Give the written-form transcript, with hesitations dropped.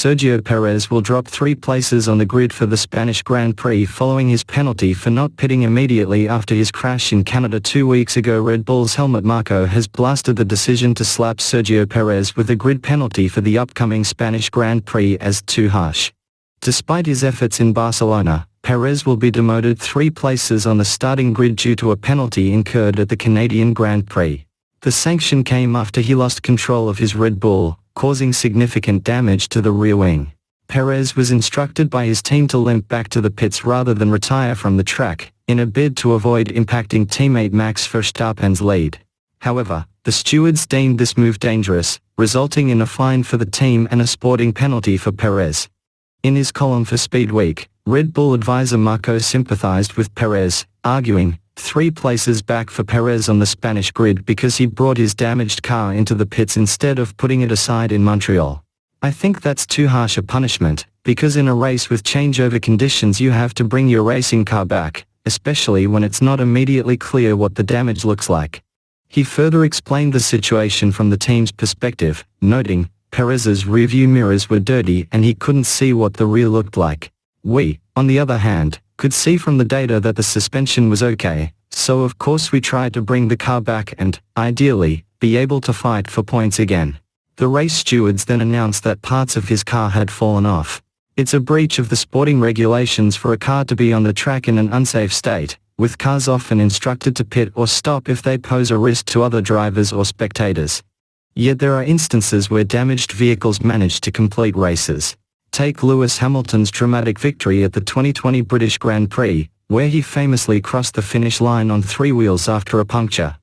Sergio Perez will drop 3 places on the grid for the Spanish Grand Prix following his penalty for not pitting immediately after his crash in Canada 2 weeks ago. Red Bull's Helmut Marko has blasted the decision to slap Sergio Perez with a grid penalty for the upcoming Spanish Grand Prix as too harsh. Despite his efforts in Barcelona, Perez will be demoted 3 places on the starting grid due to a penalty incurred at the Canadian Grand Prix. The sanction came after he lost control of his Red Bull, causing significant damage to the rear wing. Perez was instructed by his team to limp back to the pits rather than retire from the track, in a bid to avoid impacting teammate Max Verstappen's lead. However, the stewards deemed this move dangerous, resulting in a fine for the team and a sporting penalty for Perez. In his column for Speed Week, Red Bull advisor Marko sympathized with Perez, arguing, 3 places back for Perez on the Spanish grid because he brought his damaged car into the pits instead of putting it aside in Montreal. I think that's too harsh a punishment, because in a race with changeover conditions you have to bring your racing car back, especially when it's not immediately clear what the damage looks like. He further explained the situation from the team's perspective, noting, Perez's rearview mirrors were dirty and he couldn't see what the rear looked like. We, on the other hand, could see from the data that the suspension was okay, so of course we tried to bring the car back and, ideally, be able to fight for points again. The race stewards then announced that parts of his car had fallen off. It's a breach of the sporting regulations for a car to be on the track in an unsafe state, with cars often instructed to pit or stop if they pose a risk to other drivers or spectators. Yet there are instances where damaged vehicles manage to complete races. Take Lewis Hamilton's dramatic victory at the 2020 British Grand Prix, where he famously crossed the finish line on 3 wheels after a puncture.